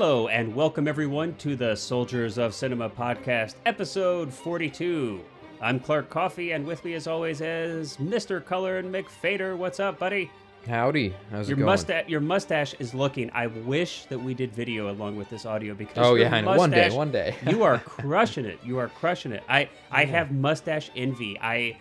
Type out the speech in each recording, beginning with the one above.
Hello, and welcome everyone to the Soldiers of Cinema podcast, episode 42. I'm Clark Coffey, and with me as always is Mr. Cullen McFader. What's up, buddy? Howdy. How's it going? Your mustache is looking. I wish that we did video along with this audio because I know. One day. You are crushing it. You are crushing it. I have mustache envy. I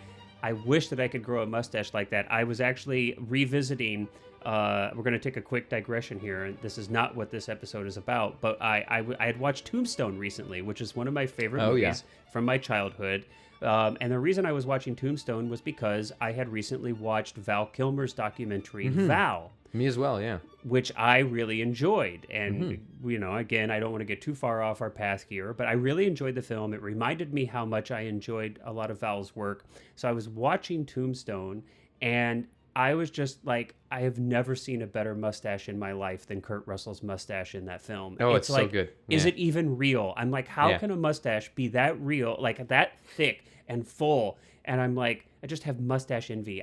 wish that I could grow a mustache like that. I was actually revisiting. We're going to take a quick digression here, and this is not what this episode is about, but I had watched Tombstone recently, which is one of my favorite movies from my childhood. And the reason I was watching Tombstone was because I had recently watched Val Kilmer's documentary, Val. Me as well, yeah. Which I really enjoyed. And, you know, again, I don't want to get too far off our path here, but I really enjoyed the film. It reminded me how much I enjoyed a lot of Val's work. So I was watching Tombstone, and I was just like, I have never seen a better mustache in my life than Kurt Russell's mustache in that film. Oh, it's like, so good. Is it even real? I'm like, how can a mustache be that real, like that thick and full? And I'm like, I just have mustache envy.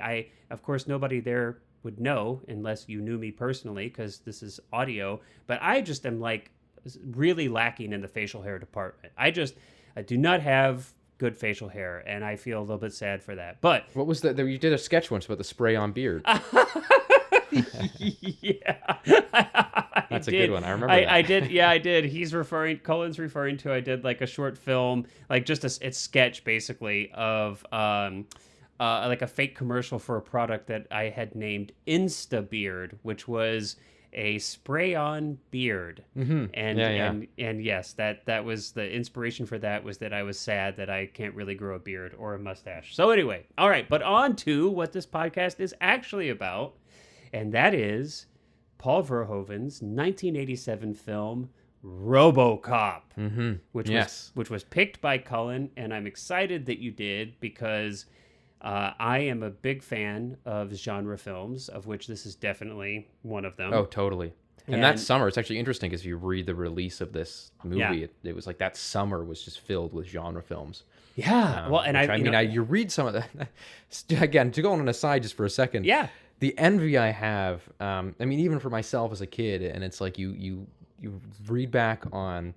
Of course, nobody there would know unless you knew me personally, because this is audio, but I just am like really lacking in the facial hair department. I do not have good facial hair, and I feel a little bit sad for that. But what was that? You did a sketch once about the spray-on beard. Yeah, that's a good one. I remember that. I did. Yeah, I did. Colin's referring to. I did like a short film, like just a sketch basically of like a fake commercial for a product that I had named Insta Beard, which was a spray-on beard. And yes, that was the inspiration for that, was that I was sad that I can't really grow a beard or a mustache. So anyway, all right, but on to what this podcast is actually about, and that is Paul Verhoeven's 1987 film Robocop, which was picked by Cullen, and I'm excited that you did, because I am a big fan of genre films, of which this is definitely one of them. Oh, totally. And that summer, it's actually interesting because if you read the release of this movie, it was like that summer was just filled with genre films. Yeah. Well, and you read some of that. Again, to go on an aside just for a second. Yeah. The envy I have, even for myself as a kid, and it's like you read back on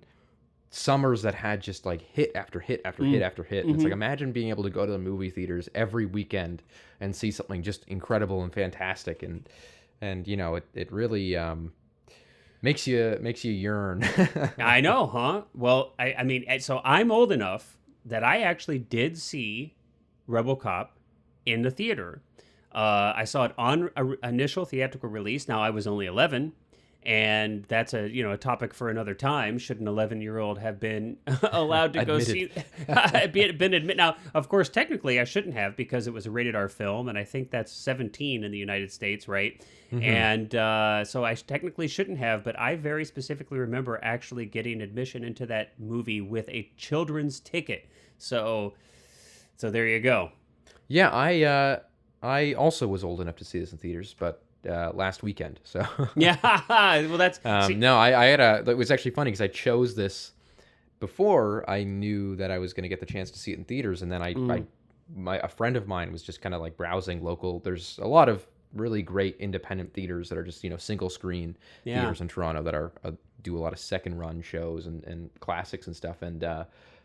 summers that had just like hit after hit after hit after hit. And it's like, imagine being able to go to the movie theaters every weekend and see something just incredible and fantastic, and you know, it really makes you yearn. I know, huh? Well, I mean, so I'm old enough that I actually did see Robocop in the theater. I saw it on initial theatrical release. Now, I was only 11. And that's a topic for another time. Should an 11-year-old have been allowed to go see? been admitted? Now, of course, technically, I shouldn't have, because it was a rated R film, and I think that's 17 in the United States, right? And so I technically shouldn't have. But I very specifically remember actually getting admission into that movie with a children's ticket. So there you go. Yeah, I also was old enough to see this in theaters, but last weekend. So yeah, well, that's it was actually funny because I chose this before I knew that I was going to get the chance to see it in theaters, and then a friend of mine was just kind of like browsing local. There's a lot of really great independent theaters that are just single screen theaters in Toronto that are do a lot of second run shows and classics and stuff, and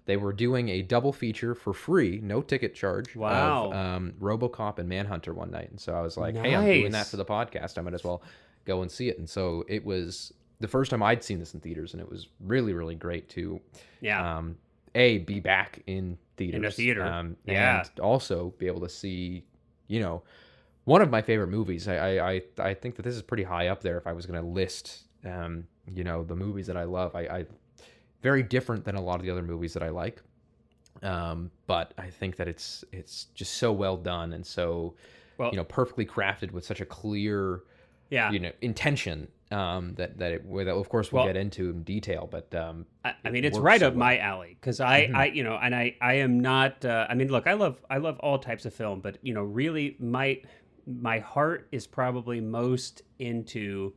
they were doing a double feature for free, no ticket charge. Wow. Of Robocop and Manhunter one night. And so I was like, nice. Hey, I'm doing that for the podcast. I might as well go and see it. And so it was the first time I'd seen this in theaters, and it was really, really great to be back in theaters. In a theater. And also be able to see, one of my favorite movies. I think that this is pretty high up there if I was going to list, the movies that I love. I very different than a lot of the other movies that I like, but I think that it's just so well done and so perfectly crafted with such a clear intention that of course we'll get into in detail. But I mean, it's right up my alley, because I am not. Look, I love all types of film, but really my heart is probably most into.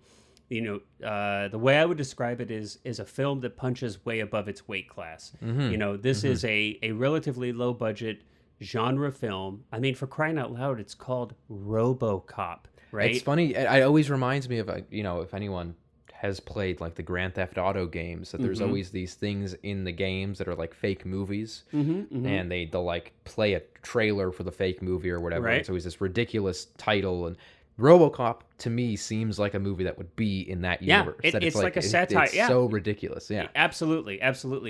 The way I would describe it is a film that punches way above its weight class. This is a relatively low budget genre film. I mean, for crying out loud, it's called Robocop, right? It's funny. It always reminds me of, if anyone has played like the Grand Theft Auto games, that there's always these things in the games that are like fake movies, and they'll like play a trailer for the fake movie or whatever. Right. It's always this ridiculous title, and Robocop to me seems like a movie that would be in that universe. That it's like a satire. It's so ridiculous. Yeah, absolutely.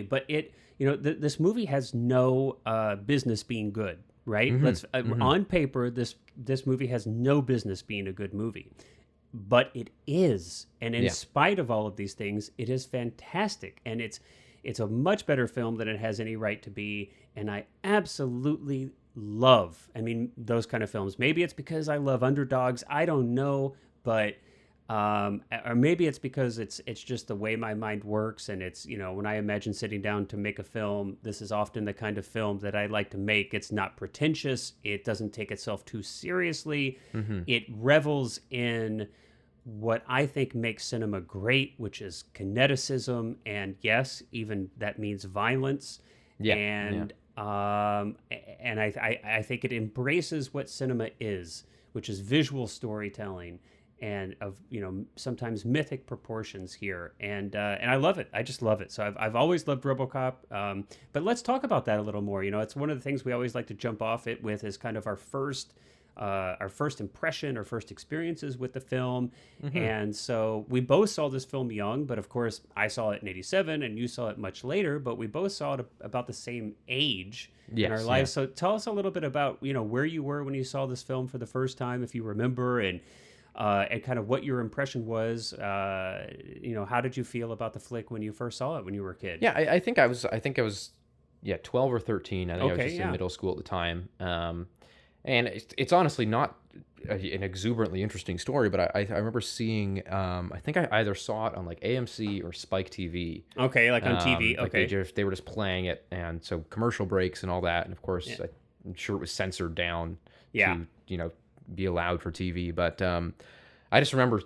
But this movie has no business being good, right? Let's on paper, this movie has no business being a good movie, but it is, and in spite of all of these things, it is fantastic, and it's a much better film than it has any right to be, and I absolutely love, those kind of films. Maybe it's because I love underdogs. I don't know, but or maybe it's because it's just the way my mind works, and it's, when I imagine sitting down to make a film, this is often the kind of film that I like to make. It's not pretentious. It doesn't take itself too seriously. It revels in what I think makes cinema great, which is kineticism, and yes, even that means violence. And I think it embraces what cinema is, which is visual storytelling, and of sometimes mythic proportions here, and I love it. I just love it. So I've always loved RoboCop. But let's talk about that a little more. It's one of the things we always like to jump off it with, is kind of our first impression, our first experiences with the film. And so we both saw this film young, but of course I saw it in '87 and you saw it much later, but we both saw it about the same age in our lives. So tell us a little bit about, where you were when you saw this film for the first time, if you remember, and kind of what your impression was. How did you feel about the flick when you first saw it when you were a kid? Yeah, I think I was 12 or 13. I think I was just in middle school at the time. And it's honestly not an exuberantly interesting story, but I remember seeing, I think I either saw it on like AMC or Spike TV. Okay, like on TV. Like okay. they were just playing it, and so commercial breaks and all that. And of course, I'm sure it was censored down to, be allowed for TV. But I just remember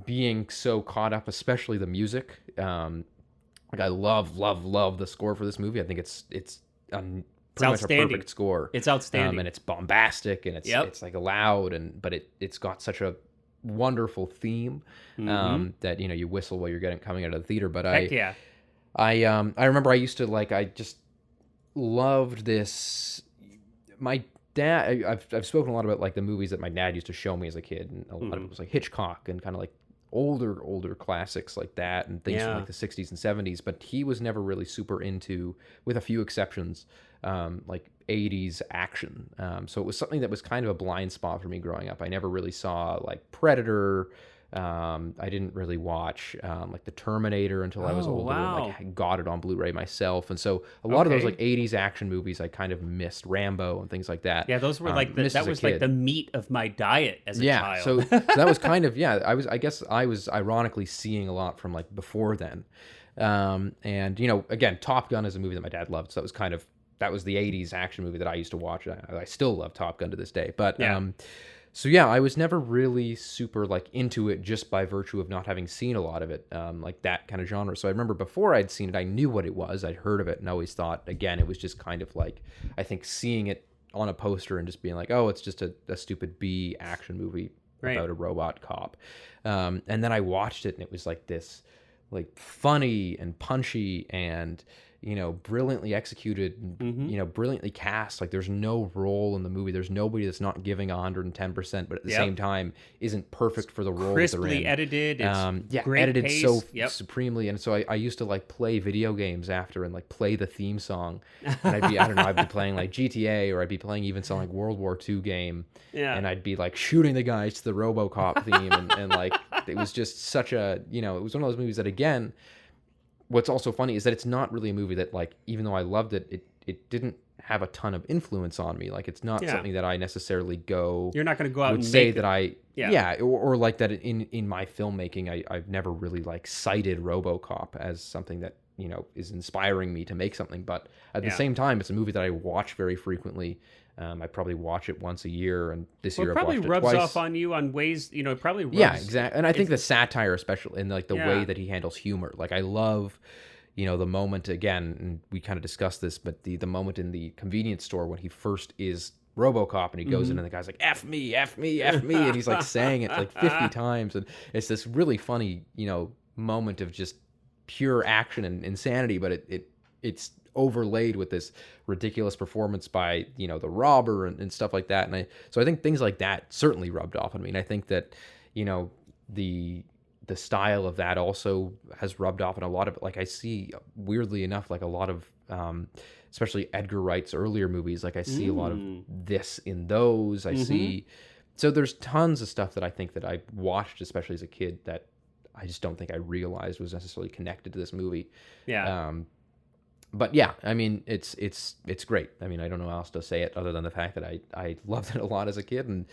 being so caught up, especially the music. Like I love the score for this movie. I think it's pretty much a perfect score. It's outstanding, and it's bombastic, and it's like loud, but it's got such a wonderful theme that you whistle while you're coming out of the theater. But I remember I used to I just loved this. My dad, I've spoken a lot about like the movies that my dad used to show me as a kid, and a lot of it was like Hitchcock and kind of like older classics like that, and things from like the 60s and 70s, but he was never really super into, with a few exceptions, like 80s action. So it was something that was kind of a blind spot for me growing up. I never really saw like Predator. I didn't really watch like the Terminator until I was older. Wow. And, I got it on Blu-ray myself, and so a lot of those like 80s action movies I kind of missed. Rambo and things like that. Yeah, those were like the meat of my diet as a child. So that was kind of I guess I was ironically seeing a lot from like before then. And again, Top Gun is a movie that my dad loved, so that was the 80s action movie that I used to watch. I still love Top Gun to this day, but so I was never really super like into it just by virtue of not having seen a lot of it, like that kind of genre. So I remember before I'd seen it, I knew what it was. I'd heard of it and always thought, again, it was just kind of like, I think seeing it on a poster and just being like, oh, it's just a stupid B action movie about a robot cop. And then I watched it and it was like this, like funny and punchy and brilliantly executed, brilliantly cast. Like there's no role in the movie. There's nobody that's not giving 110%, but at the same time isn't perfect for the role that they're in. Crisply edited. It's great edited pace. so supremely. And so I used to like play video games after and like play the theme song. And I'd be playing like GTA, or I'd be playing even some like World War II game. Yeah. And I'd be like shooting the guys to the Robocop theme. and like, it was just such a, it was one of those movies that, again, what's also funny is that it's not really a movie that, like, even though I loved it, it didn't have a ton of influence on me. Like, it's not something that I necessarily You're not going to go out and say that or like that in my filmmaking, I've never really like cited RoboCop as something that is inspiring me to make something. But at the same time, it's a movie that I watch very frequently. I probably watch it once a year, and this year I've watched it twice. It probably rubs off on you on ways, it probably rubs. Yeah, exactly. And I think the satire, especially, and like the way that he handles humor. Like I love, the moment, again, and we kind of discussed this, but the moment in the convenience store when he first is RoboCop and he goes in and the guy's like, F me, F me, F me. And he's like saying it like 50 times. And it's this really funny, moment of just pure action and insanity, but it's overlaid with this ridiculous performance by, you know, the robber and stuff like that. And so I think things like that certainly rubbed off on me. And I think that, you know, the style of that also has rubbed off in a lot of, like, I see, weirdly enough, like a lot of especially Edgar Wright's earlier movies, like I see a lot of this in those. I see, so there's tons of stuff that I think that I watched, especially as a kid, that I just don't think I realized was necessarily connected to this movie. Yeah. But yeah, I mean, it's great. I mean, I don't know how else to say it other than the fact that I loved it a lot as a kid, and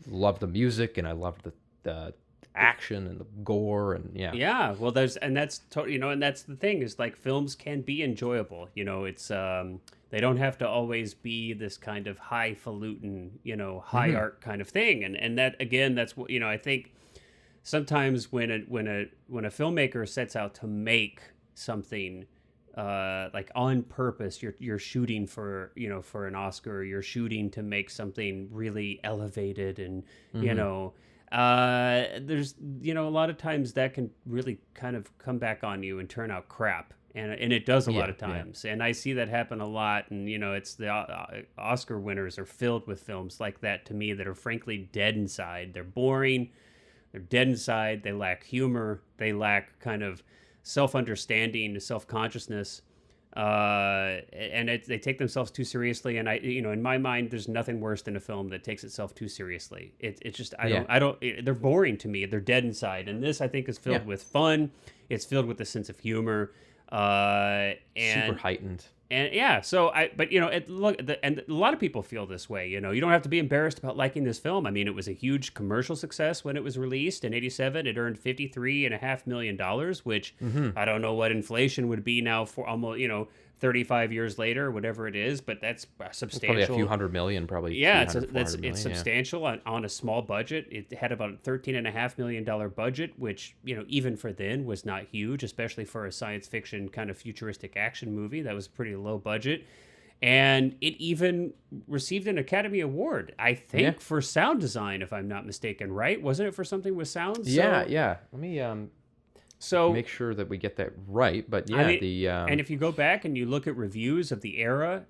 loved the music, and I loved the action and the gore, and yeah. Well, that's totally, you know, and that's the thing, is like films can be enjoyable. You know, it's they don't have to always be this kind of highfalutin, you know, high art kind of thing, and that, again, that's what, you know, I think sometimes when a filmmaker sets out to make something like on purpose, you're shooting for, you know, for an Oscar, you're shooting to make something really elevated, and you know, there's, you know, a lot of times that can really kind of come back on you and turn out crap, and it does a lot of times, and I see that happen a lot. And you know, it's the Oscar winners are filled with films like that, to me, that are frankly dead inside. They're boring, they're dead inside, they lack humor, they lack kind of self-understanding, self-consciousness, and they take themselves too seriously. And you know, in my mind, there's nothing worse than a film that takes itself too seriously. It's just, they're boring to me. They're dead inside. And this, I think, is filled with fun. It's filled with a sense of humor, and super heightened. And but you know, and a lot of people feel this way. You know, you don't have to be embarrassed about liking this film. I mean, it was a huge commercial success when it was released in '87. It earned $53.5 million, which I don't know what inflation would be now for almost, you know, 35 years later, whatever it is, but that's substantial. It's probably a few hundred million, probably. Yeah, it's substantial on a small budget. It had about a $13.5 million budget, which, you know, even for then was not huge, especially for a science fiction kind of futuristic action movie. That was pretty low budget. And it even received an Academy Award, I think, for sound design, if I'm not mistaken, right? Wasn't it for something with sound? Yeah. Let me make sure that we get that right. But yeah, I mean, and if you go back and you look at reviews of the era,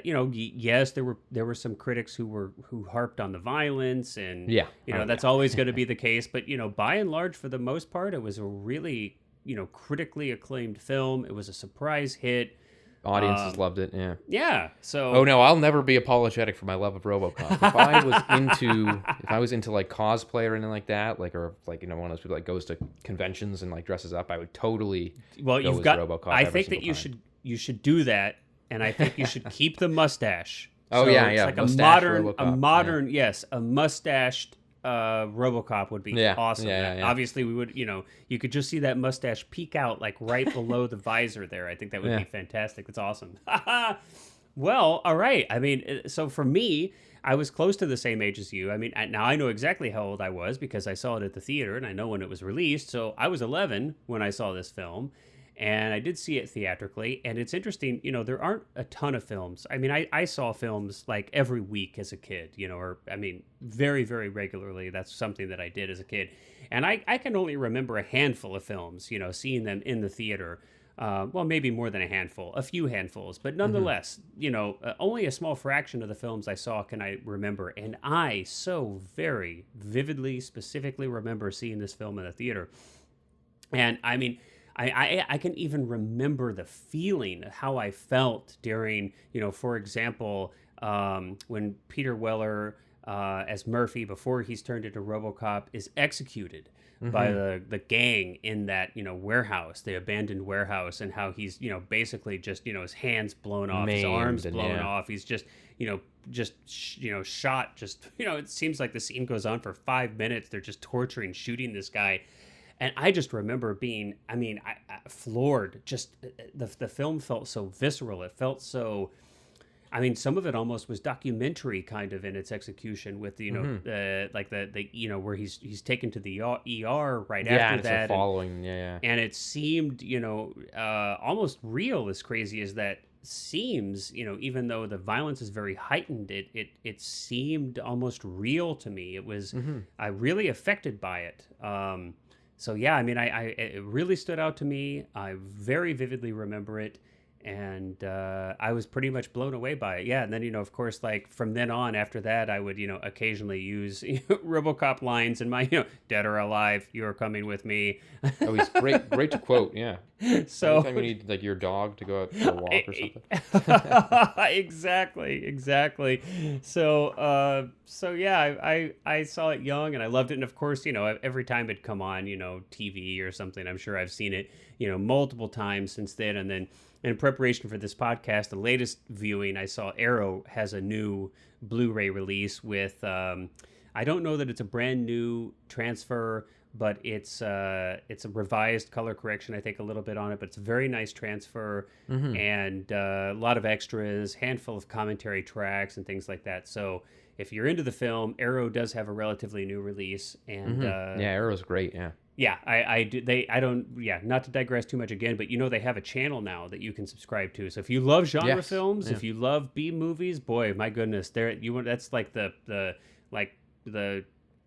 you know, yes, there were some critics who harped on the violence, and you know, that's always going to be the case. But you know, by and large, for the most part, it was a really, you know, critically acclaimed film. It was a surprise hit. Audiences loved it. Yeah. So. Oh no, I'll never be apologetic for my love of RoboCop. If I was into like cosplay or anything like that, or you know, one of those people that goes to conventions and like dresses up, I would totally. Well, you've got RoboCop. I think that you should do that, and I think you should keep the mustache. Oh, so yeah. It's like a modern, yes, a mustached RoboCop would be awesome. Obviously, we would, you know, you could just see that mustache peek out like right below the visor there. I think that would be fantastic. That's awesome. Well, all right. I mean, so for me, I was close to the same age as you. I mean, now I know exactly how old I was because I saw it at the theater, and I know when it was released. So I was 11 when I saw this film. And I did see it theatrically, and it's interesting, you know, there aren't a ton of films. I mean, I saw films like every week as a kid, you know, or, I mean, very, very regularly. That's something that I did as a kid. And I can only remember a handful of films, you know, seeing them in the theater. Well, maybe more than a few handfuls. But nonetheless, you know, only a small fraction of the films I saw can I remember. And I so very vividly, specifically remember seeing this film in the theater. And, I mean, I can even remember the feeling, how I felt during, you know, for example, when Peter Weller as Murphy, before he's turned into RoboCop, is executed by the gang in that, you know, warehouse, the abandoned warehouse, and how he's, you know, basically just, you know, his hands blown off, his arms blown off. He's just, you know, shot, just, you know, it seems like the scene goes on for 5 minutes. They're just torturing, shooting this guy. And I just remember being, I mean, I floored. Just the film felt so visceral. It felt so, I mean, some of it almost was documentary kind of in its execution, with, you know, like the you know, where he's taken to the ER right after that. Following, and it seemed, you know, almost real, as crazy as that seems, you know, even though the violence is very heightened, it seemed almost real to me. It was, I really affected by it. So yeah, I mean, it really stood out to me. I very vividly remember it, and I was pretty much blown away by it. Yeah, and then of course, like from then on, after that, I would occasionally use RoboCop lines in my "Dead or alive, you are coming with me." Oh, he's great to quote. Yeah. So Anytime you need like your dog to go out for a walk or something. exactly. So yeah, I saw it young and I loved it, and of course, every time it come on, TV or something, I'm sure I've seen it, multiple times since then. And then in preparation for this podcast, the latest viewing I saw, Arrow has a new Blu-ray release with, I don't know that it's a brand new transfer, but it's a revised color correction, I think, a little bit on it, but it's a very nice transfer, and a lot of extras, handful of commentary tracks and things like that. So if you're into the film, Arrow does have a relatively new release, and Yeah, Arrow's great. Yeah. yeah, not to digress too much again, but they have a channel now that you can subscribe to. So if you love genre Yes. films, Yeah. if you love B movies, boy, my goodness, that's like the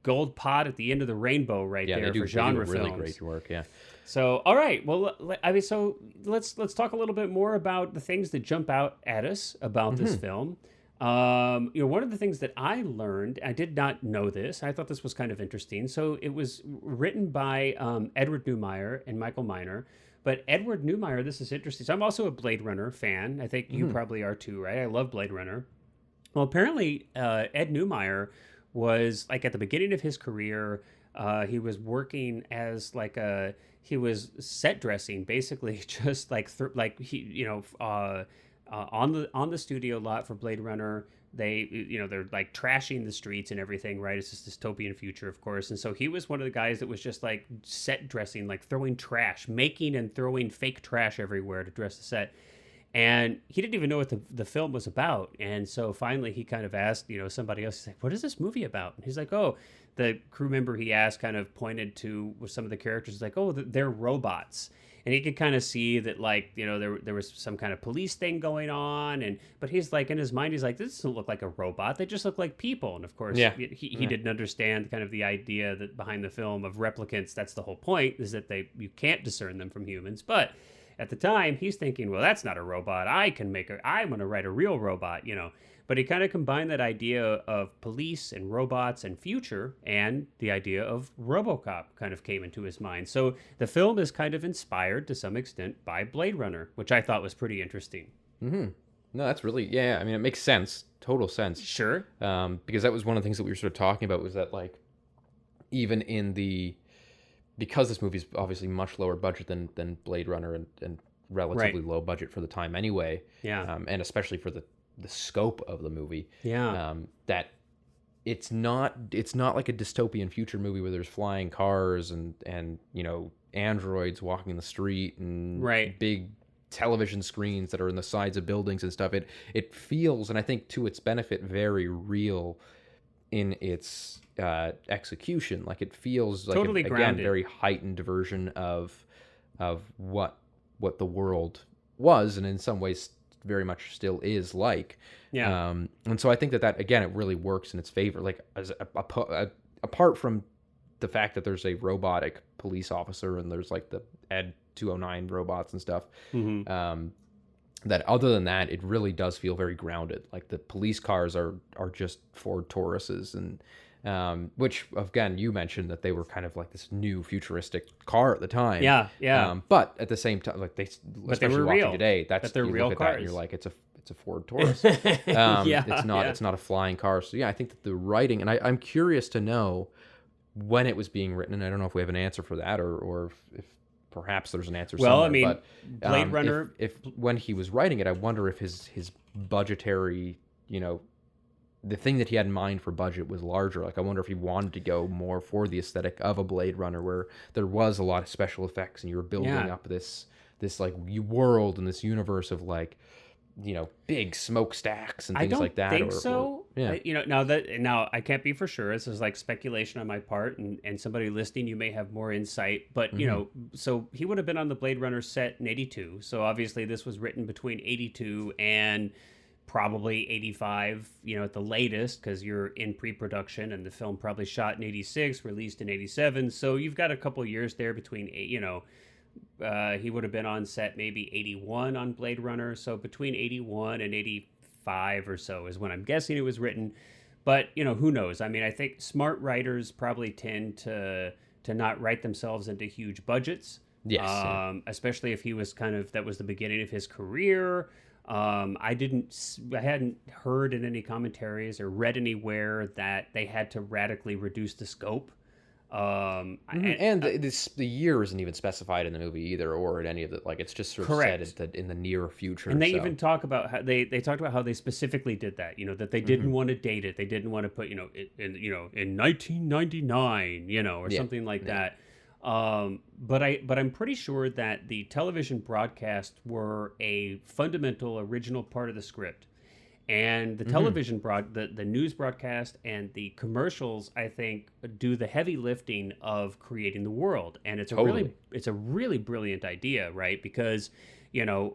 gold pot at the end of the rainbow right Yeah, there they for genre do really films. great work. Yeah. So, all right. Well, I mean, so let's talk a little bit more about the things that jump out at us about this film. One of the things that I learned, I did not know this. I thought this was kind of interesting. So it was written by Edward Neumeier and Michael Miner. But Edward Neumeier, this is interesting. So I'm also a Blade Runner fan. I think you probably are too, right? I love Blade Runner. Well, apparently, Ed Neumeier was like at the beginning of his career. He was working as he was set dressing, basically, just like on the studio lot for Blade Runner. They're like trashing the streets and everything, right? It's this dystopian future, of course. And so he was one of the guys that was just like set dressing, like throwing trash, making and throwing fake trash everywhere to dress the set. And he didn't even know what the film was about. And so finally he kind of asked, somebody else, he's like, what is this movie about? And he's like, oh, the crew member he asked kind of pointed to some of the characters, like, oh, they're robots. And he could kind of see that, like, there was some kind of police thing going on. But he's like, in his mind, he's like, this doesn't look like a robot. They just look like people. And of course, he didn't understand kind of the idea that behind the film of replicants. That's the whole point, is that you can't discern them from humans. But at the time, he's thinking, well, that's not a robot. I'm going to write a real robot, But he kind of combined that idea of police and robots and future, and the idea of Robocop kind of came into his mind. So the film is kind of inspired to some extent by Blade Runner, which I thought was pretty interesting. No, that's really, yeah. I mean, it makes sense, total sense. Sure. Because that was one of the things that we were sort of talking about, was that, like, even because this movie is obviously much lower budget than Blade Runner, and relatively low budget for the time anyway. Yeah. And especially for the scope of the movie. Yeah. That it's not like a dystopian future movie where there's flying cars and androids walking the street and big television screens that are in the sides of buildings and stuff. It feels, and I think to its benefit, very real in its execution. Like, it feels like totally grounded. very heightened version of what the world was, and in some ways very much still is like. Yeah. And so I think that again, it really works in its favor. Like, as apart from the fact that there's a robotic police officer and there's like the Ed 209 robots and stuff. That other than that, it really does feel very grounded. Like, the police cars are just Ford Tauruses, and which, again, you mentioned that they were kind of like this new futuristic car at the time. Yeah. But at the same time, like, especially were watching real. today, But they're you real look at cars. that and you're like, it's a Ford Taurus. It's not a flying car. So yeah, I think that the writing, and I'm curious to know when it was being written, and I don't know if we have an answer for that, or if perhaps there's an answer somewhere. Well, I mean, but, Blade Runner, if when he was writing it, I wonder if his budgetary, the thing that he had in mind for budget was larger. Like, I wonder if he wanted to go more for the aesthetic of a Blade Runner, where there was a lot of special effects and you were building up this like world and this universe of, like, big smokestacks and things like that. I don't think so. Now I can't be for sure. This is like speculation on my part, and somebody listening, you may have more insight. But so he would have been on the Blade Runner set in '82. So obviously this was written between '82 and probably 85, at the latest, because you're in pre-production, and the film probably shot in 86, released in 87. So you've got a couple years there between, he would have been on set maybe 81 on Blade Runner. So between 81 and 85 or so is when I'm guessing it was written. But, who knows? I mean, I think smart writers probably tend to not write themselves into huge budgets. Yes. Yeah. Especially if he was that was the beginning of his career. I hadn't heard in any commentaries or read anywhere that they had to radically reduce the scope. The year isn't even specified in the movie either, or in any of the, like, it's just sort of said in the near future. And they even talk about how they talked about how they specifically did that, that they didn't want to date it. They didn't want to put, in 1999, or something like that. But I'm pretty sure that the television broadcasts were a fundamental original part of the script, and the television the news broadcast and the commercials, I think, do the heavy lifting of creating the world. And it's a really brilliant idea, right? Because,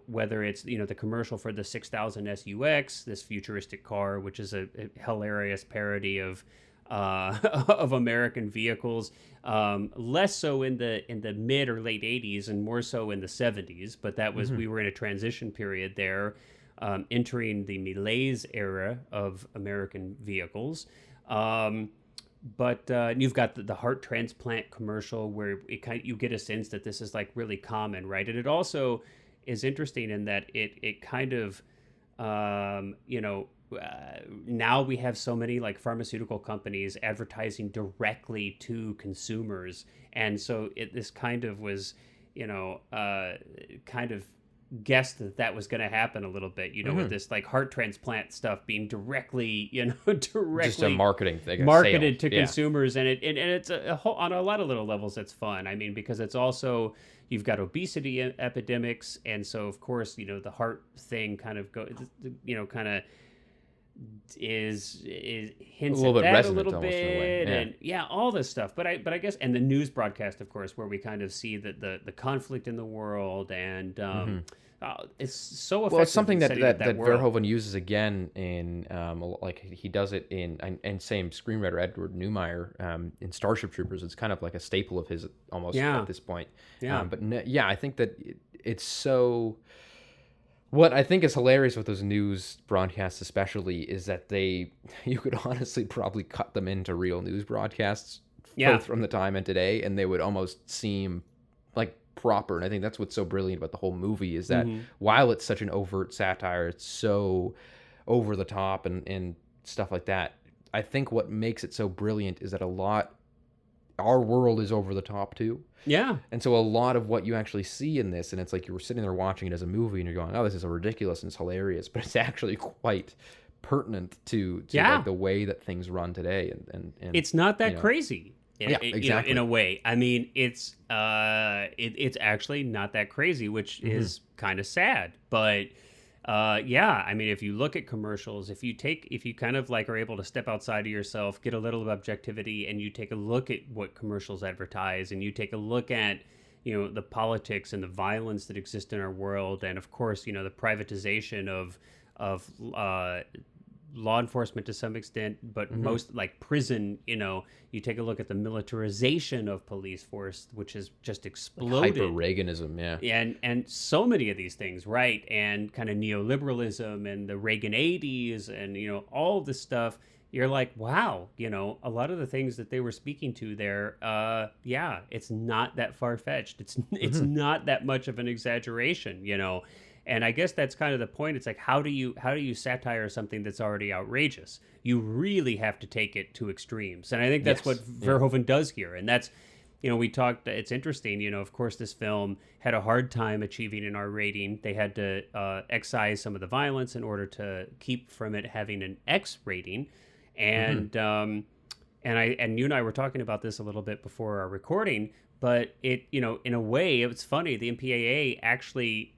whether it's, the commercial for the 6000 SUX, this futuristic car, which is a hilarious parody of American vehicles, less so in the mid or late 80s and more so in the 70s. But that was, we were in a transition period there, entering the malaise era of American vehicles. But you've got the heart transplant commercial where you get a sense that this is like really common, right? And it also is interesting in that it kind of, now we have so many like pharmaceutical companies advertising directly to consumers. And so this kind of was, kind of guessed that was going to happen a little bit, with this like heart transplant stuff being directly, directly just a marketing thing, marketed to consumers. And it's a whole, on a lot of little levels, it's fun. I mean, because it's also, you've got obesity epidemics. And so of course, the heart thing kind of is hints a little at bit that a resonant little almost in a way. bit, Yeah. and all this stuff. But I guess, and the news broadcast, of course, where we kind of see the conflict in the world, and it's so effective. Well, it's something that world. Verhoeven uses again in like he does it in, and same screenwriter Edward Neumeier in Starship Troopers. It's kind of like a staple of his almost at this point. Yeah. I think that it's so. What I think is hilarious with those news broadcasts especially is that you could honestly probably cut them into real news broadcasts both from the time and today, and they would almost seem like proper. And I think that's what's so brilliant about the whole movie is that while it's such an overt satire, it's so over the top and stuff like that. I think what makes it so brilliant is that our world is over the top too. Yeah. And so a lot of what you actually see in this, and it's like you were sitting there watching it as a movie and you're going, oh, this is ridiculous and it's hilarious, but it's actually quite pertinent to like the way that things run today. And it's not that crazy. Exactly. In a way. I mean, it's actually not that crazy, which is kind of sad. But I mean, if you look at commercials, if you kind of like are able to step outside of yourself, get a little of objectivity, and you take a look at what commercials advertise, and you take a look at, the politics and the violence that exist in our world, and of course, the privatization of law enforcement to some extent, but most like prison, you take a look at the militarization of police force, which has just exploded. Hyper Reaganism, and so many of these things, right? And kind of neoliberalism and the Reagan 80s and all this stuff. You're like, wow, a lot of the things that they were speaking to there, it's not that far-fetched. It's not that much of an exaggeration, And I guess that's kind of the point. It's like, how do you satire something that's already outrageous? You really have to take it to extremes. And I think that's what Verhoeven does here. And that's, we talked, it's interesting, of course, this film had a hard time achieving an R rating. They had to excise some of the violence in order to keep from it having an X rating. And, and you and I were talking about this a little bit before our recording, but it, in a way, it's funny. The MPAA actually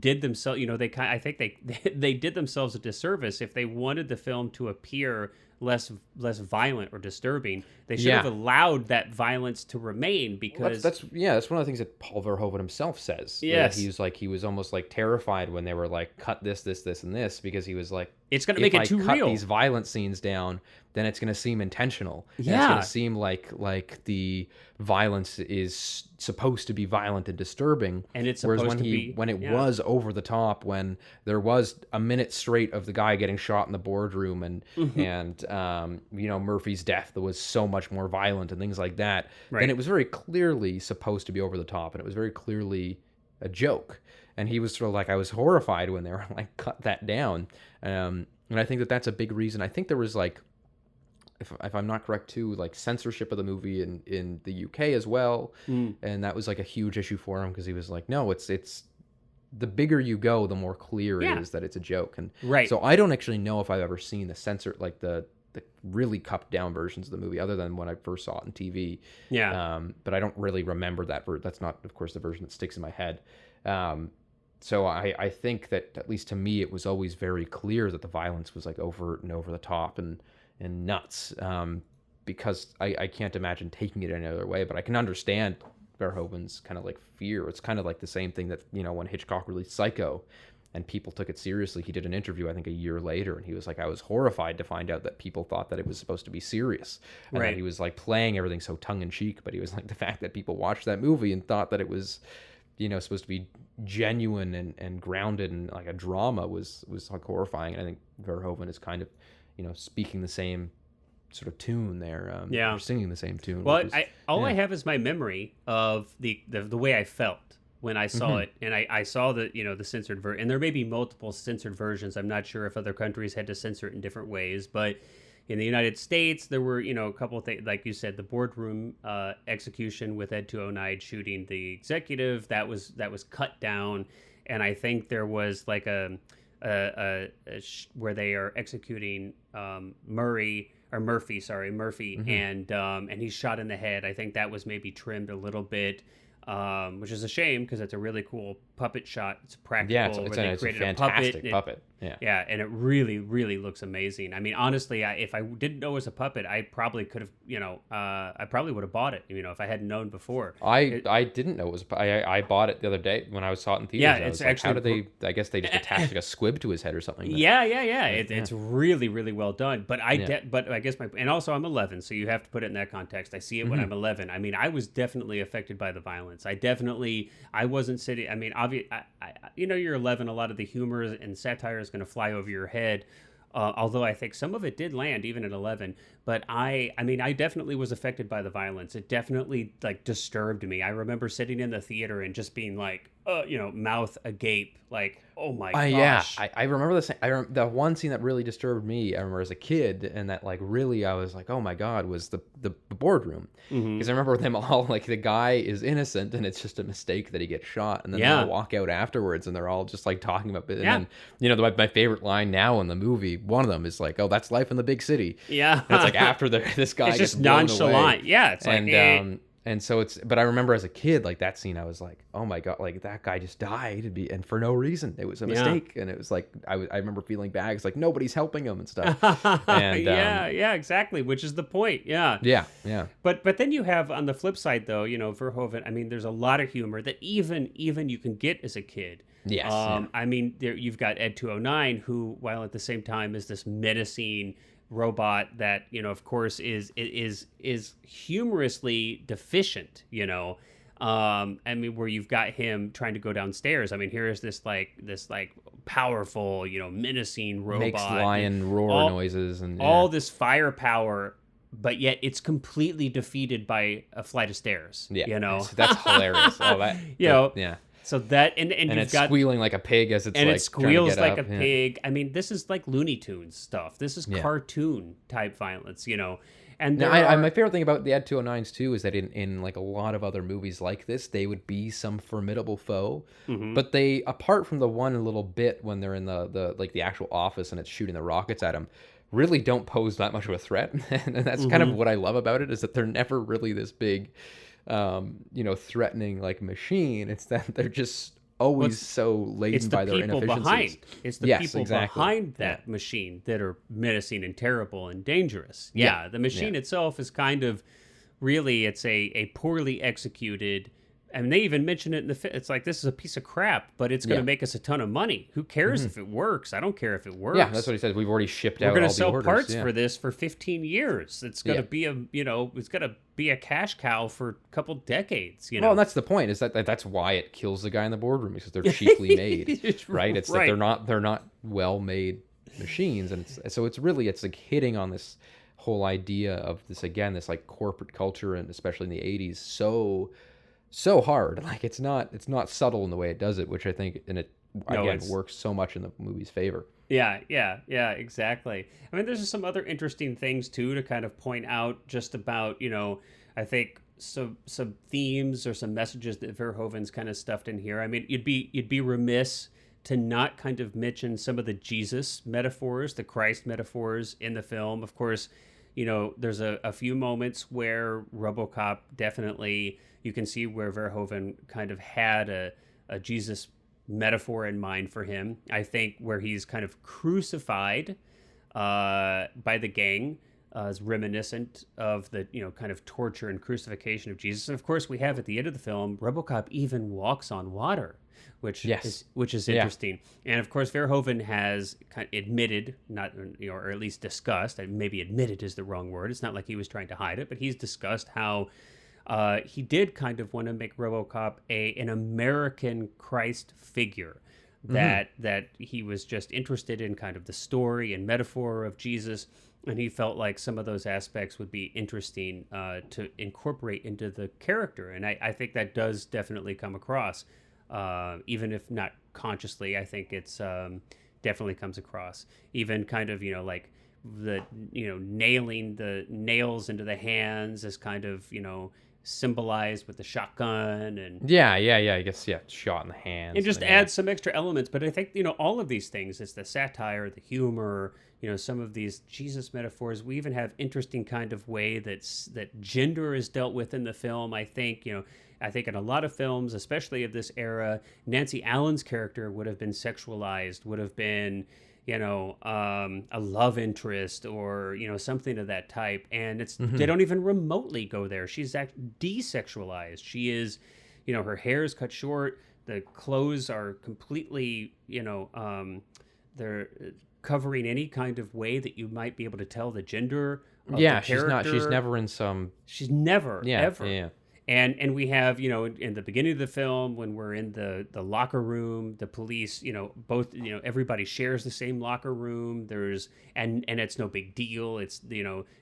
did themselves, I think they did themselves a disservice. If they wanted the film to appear less violent or disturbing, they should have allowed that violence to remain, because that's one of the things that Paul Verhoeven himself says. Yes, he was almost like terrified when they were like, cut this, and this, because he was like, it's going to if make it I too cut real. these violent scenes down, then it's going to seem intentional. And it's Yeah. going to seem like the violence is supposed to be violent and disturbing. And it's Whereas supposed to be, when it yeah. was over the top, when there was a minute straight of the guy getting shot in the boardroom and you know, Murphy's death that was so much more violent and things like that, Right. then it was very clearly supposed to be over the top, and it was very clearly a joke. And he was sort of like, I was horrified when they were like, cut that down. And I think that that's a big reason. I think there was like, if I'm not correct too, like censorship of the movie in the UK as well. And that was like a huge issue for him, because he was like, no, it's the bigger you go, the more clear it is that it's a joke. And Right. so I don't actually know if I've ever seen the like the really cupped down versions of the movie, other than when I first saw it on TV. Yeah. But I don't really remember that. That's not, of course, the version that sticks in my head. So I think that, at least to me, it was always very clear that the violence was like overt and over the top and nuts, because I can't imagine taking it any other way. But I can understand Verhoeven's kind of like fear. It's kind of like the same thing that, you know, when Hitchcock released Psycho and people took it seriously, he did an interview, I think, a year later, and he was like, I was horrified to find out that people thought that it was supposed to be serious, and Right. that he was like playing everything so tongue-in-cheek. But he was like, the fact that people watched that movie and thought that it was, you know, supposed to be genuine and grounded and like a drama was like horrifying. And I think Verhoeven is kind of, you know, speaking the same sort of tune there. Yeah. Or singing the same tune. Well, which is, I have is my memory of the way I felt when I saw it, and I saw the, you know, the censored version, and there may be multiple censored versions. I'm not sure if other countries had to censor it in different ways, but in the United States, there were, you know, a couple of things, like you said, the boardroom execution with Ed 209 shooting the executive, that was cut down, and I think there was like a where they are executing Murphy, and he's shot in the head. I think that was maybe trimmed a little bit, which is a shame, because it's a really cool puppet shot. It's practical. yeah, it's where they a created fantastic puppet. Yeah. Yeah, and it really, really looks amazing. I mean, honestly, if I didn't know it was a puppet, I probably could have, you know, I probably would have bought it, you know, if I hadn't known before. I didn't know it was. I bought it the other day when I saw it in theaters. Yeah, I was it's like, actually. How did they? I guess they just attached like a squib to his head or something. Yeah. It's really, really well done. But but I guess and also I'm 11, so you have to put it in that context. I see it when I'm 11. I mean, I was definitely affected by the violence. I wasn't sitting. I mean, obviously, you know, you're 11. A lot of the humor and satire is going to fly over your head. Although I think some of it did land even at 11, but I mean, I definitely was affected by the violence. It definitely like disturbed me. I remember sitting in the theater and just being like, you know, mouth agape, like, oh my gosh. Yeah, I remember the one scene that really disturbed me. I remember as a kid, and that like really I was like, oh my god, was the boardroom, because I remember them all like, the guy is innocent and it's just a mistake that he gets shot, and then they all walk out afterwards and they're all just like talking about it. And then, you know, my favorite line now in the movie, one of them is like, oh, that's life in the big city. Yeah, and it's like after this guy it's gets just blown nonchalant. away. Yeah, it's like And so but I remember as a kid, like that scene, I was like, oh my god, like that guy just died and for no reason. It was a mistake. And it was like, I remember feeling bad. It's like nobody's helping him and stuff. And yeah, exactly. Which is the point. Yeah. But then you have, on the flip side though, you know, Verhoeven, I mean, there's a lot of humor that even you can get as a kid. Yes. I mean, you've got Ed 209, who, while at the same time is this menacing robot that, you know, of course is humorously deficient, you know. I mean, where you've got him trying to go downstairs. I mean, here is this powerful, you know, menacing robot, makes lion roar noises and all this firepower, but yet it's completely defeated by a flight of stairs. Yeah, you know, that's hilarious. Oh, that you know, yeah. So that and you've it's squealing like a pig as it's and like it squeals like up. a pig. I mean, this is like Looney Tunes stuff. This is cartoon type violence, you know. And my favorite thing about the Ed 209s too is that in like a lot of other movies like this, they would be some formidable foe, but they, apart from the one little bit when they're in the like the actual office and it's shooting the rockets at them, really don't pose that much of a threat. And that's kind of what I love about it, is that they're never really this big, you know, threatening like machine. It's that they're just always so laden by their inefficiencies. It's the people behind that machine that are menacing and terrible and dangerous. Yeah, the machine itself is kind of, really, it's a poorly executed And they even mention it in it's like, this is a piece of crap, but it's going to Yeah. make us a ton of money. Who cares if it works? I don't care if it works. Yeah, that's what he says. We've already shipped We're out going all to the sell orders. parts Yeah. for this for 15 years. It's going to Yeah. be it's going to be a cash cow for a couple decades, Well, and that's the point. Is that's why it kills the guy in the boardroom, because they're cheaply made, right? It's that they're not well made machines, and it's really like hitting on this whole idea of this again, this like corporate culture, and especially in the '80s, so hard. Like it's not subtle in the way it does it, which I think works so much in the movie's favor. Yeah, exactly. I mean, there's just some other interesting things too to kind of point out just about, I think some themes or some messages that Verhoeven's kind of stuffed in here. I mean, you'd be remiss to not kind of mention some of the Jesus metaphors, the Christ metaphors in the film. Of course, there's a few moments where Robocop definitely, you can see where Verhoeven kind of had a Jesus metaphor in mind for him. I think where he's kind of crucified by the gang is reminiscent of the kind of torture and crucifixion of Jesus. And of course, we have at the end of the film, Robocop even walks on water, which is interesting. And of course, Verhoeven has kind of admitted, not or at least discussed. Maybe admitted is the wrong word. It's not like he was trying to hide it, but he's discussed how he did kind of want to make RoboCop an American Christ figure, that he was just interested in kind of the story and metaphor of Jesus, and he felt like some of those aspects would be interesting to incorporate into the character. And I think that does definitely come across, even if not consciously. I think it's definitely comes across. Even kind of like the nailing the nails into the hands as kind of symbolized with the shotgun and I guess shot in the hands and just add some extra elements. But I think all of these things, it's the satire, the humor, some of these Jesus metaphors. We even have interesting kind of way that gender is dealt with in the film. I think in a lot of films, especially of this era, Nancy Allen's character would have been sexualized, would have been a love interest or something of that type, and they don't even remotely go there. She's desexualized. She is, her hair is cut short. The clothes are completely, they're covering any kind of way that you might be able to tell the gender of the character. She's never in some. She's never ever. Yeah. And we have, in the beginning of the film, when we're in the locker room, the police, both, everybody shares the same locker room. And it's no big deal. It's,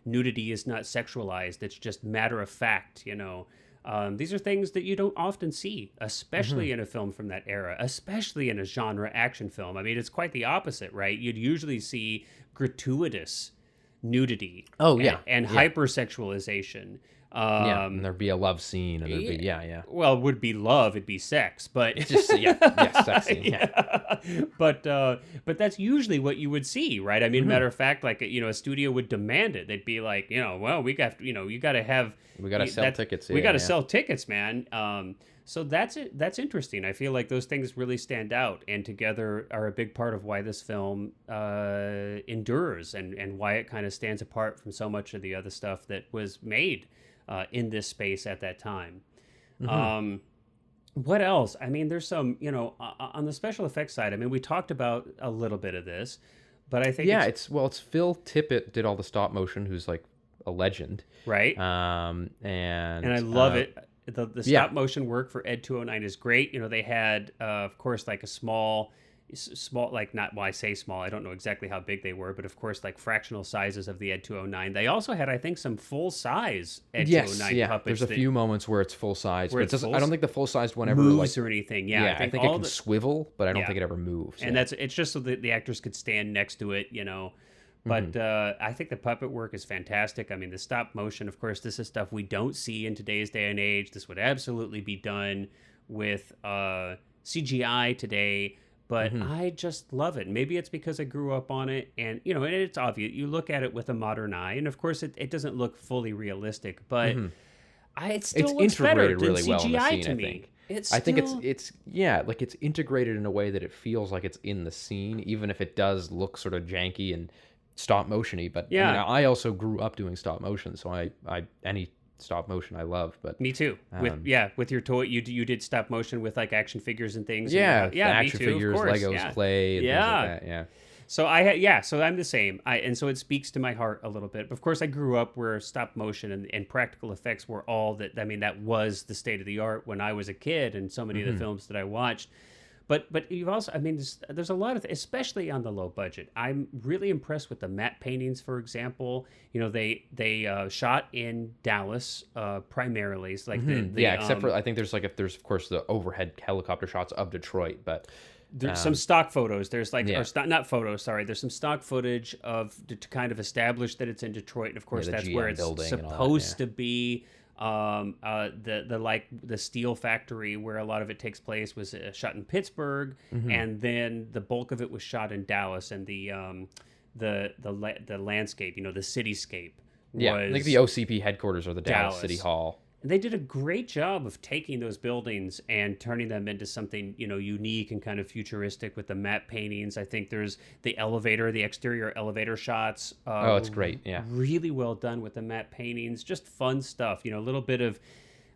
nudity is not sexualized. It's just matter of fact, These are things that you don't often see, especially in a film from that era, especially in a genre action film. I mean, it's quite the opposite, right? You'd usually see gratuitous nudity. And hypersexualization. And there'd be a love scene, and there'd be Well, it would be love, it'd be sex, but just sexy, But that's usually what you would see, right? I mean, matter of fact, like a studio would demand it. They'd be like, well, we got you got to sell tickets. We got to sell tickets, man. So that's it. That's interesting. I feel like those things really stand out, and together are a big part of why this film endures, and why it kind of stands apart from so much of the other stuff that was made in this space at that time. What else? I mean, there's some, on the special effects side, I mean, we talked about a little bit of this, but I think it's Phil Tippett did all the stop motion, who's like a legend, right? And I love it. The stop motion work for Ed 209 is great. They had, of course, like a small, like not, well, I say small, I don't know exactly how big they were, but of course, like fractional sizes of the Ed 209. They also had, I think, some full size Ed 209 puppets. There's a few moments where it's full size, but I don't think the full sized one ever moves or anything. I think it can swivel, but I don't think it ever moves. And it's just so that the actors could stand next to it, But I think the puppet work is fantastic. I mean, the stop motion, of course, this is stuff we don't see in today's day and age. This would absolutely be done with CGI today. But I just love it. Maybe it's because I grew up on it, and and it's obvious. You look at it with a modern eye, and of course, it doesn't look fully realistic, but it still looks better than really CGI well in the scene, to I me. think. I think it's integrated in a way that it feels like it's in the scene, even if it does look sort of janky and stop motiony. But I also grew up doing stop motion, so any stop motion I love, but Me too. With your toy, you did stop motion with like action figures and things. yeah, And, the me action too, of figures, course, Legos, yeah. clay, and things Yeah. like that. Yeah. So so I'm the same. And so it speaks to my heart a little bit. Of course, I grew up where stop motion and practical effects were all that. I mean, that was the state of the art when I was a kid, and so many of the films that I watched. But you've also, I mean, there's a lot of, especially on the low budget. I'm really impressed with the matte paintings, for example. You know, they shot in Dallas primarily. It's like except for I think there's there's of course the overhead helicopter shots of Detroit, but there's some stock photos. There's like, yeah. or not photos, sorry. There's some stock footage to kind of establish that it's in Detroit. And of course, that's GM where it's building and all that, supposed to be. The steel factory where a lot of it takes place was shot in Pittsburgh, and then the bulk of it was shot in Dallas, and the landscape, the cityscape. Yeah, I think the OCP headquarters are the Dallas City Hall. And they did a great job of taking those buildings and turning them into something, unique and kind of futuristic with the matte paintings. I think there's the exterior elevator shots. Oh, it's great. Yeah. Really well done with the matte paintings. Just fun stuff. A little bit of,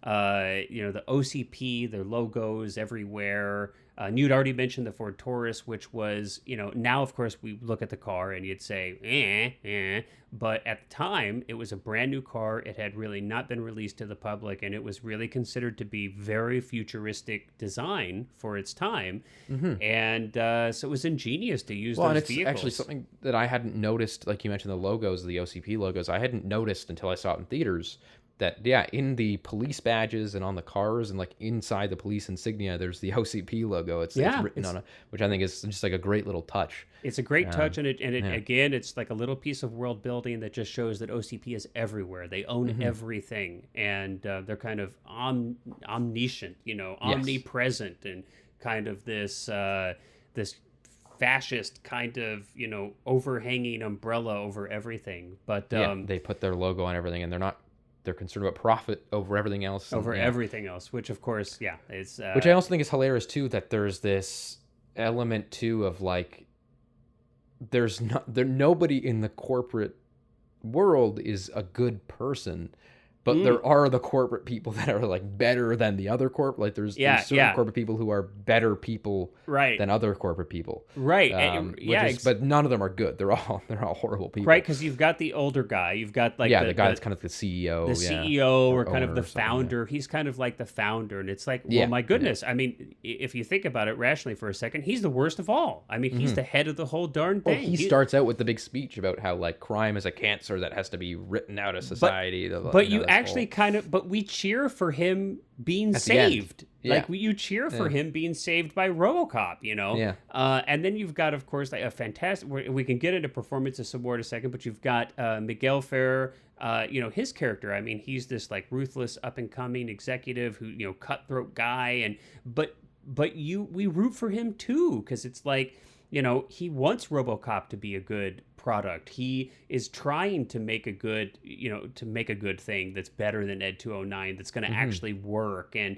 the OCP, their logos everywhere. You'd already mentioned the Ford Taurus, which was, now, of course, we look at the car and you'd say, but at the time, it was a brand new car. It had really not been released to the public, and it was really considered to be very futuristic design for its time. And so it was ingenious to use those vehicles. Actually something that I hadn't noticed, like you mentioned the logos, the OCP logos, I hadn't noticed until I saw it in theaters. That in the police badges and on the cars and like inside the police insignia, there's the OCP logo. It's written on it, which I think is just like a great little touch. It's a great touch, and again, it's like a little piece of world building that just shows that OCP is everywhere. They own everything, and they're kind of omniscient, omnipresent, and kind of this fascist kind of overhanging umbrella over everything. But they put their logo on everything, and they're concerned about profit over everything else. Everything else, which of course, it's... which I also think is hilarious, too, that there's this element, too, of like, nobody in the corporate world is a good person, but there are the corporate people that are like better than the other there's certain corporate people who are better people than other corporate people, but none of them are good. They're all horrible people, right? Because you've got the older guy, you've got like the guy that's kind of the CEO, or kind of the founder. He's kind of like the founder, and it's like, well, my goodness. I mean, if you think about it rationally for a second, he's the worst of all. I mean, he's the head of the whole darn thing. Well, he starts out with the big speech about how like crime is a cancer that has to be written out of society. But you actually but we cheer for him being saved. You cheer for him being saved by Robocop, and then you've got, of course, like a fantastic, we can get into performances some more in a second, but you've got Miguel Ferrer, his character. I mean, he's this like ruthless up and coming executive who, cutthroat guy. But we root for him too. 'Cause it's like, he wants Robocop to be a good product. He is trying to make a good, thing that's better than Ed 209, that's going to actually work. And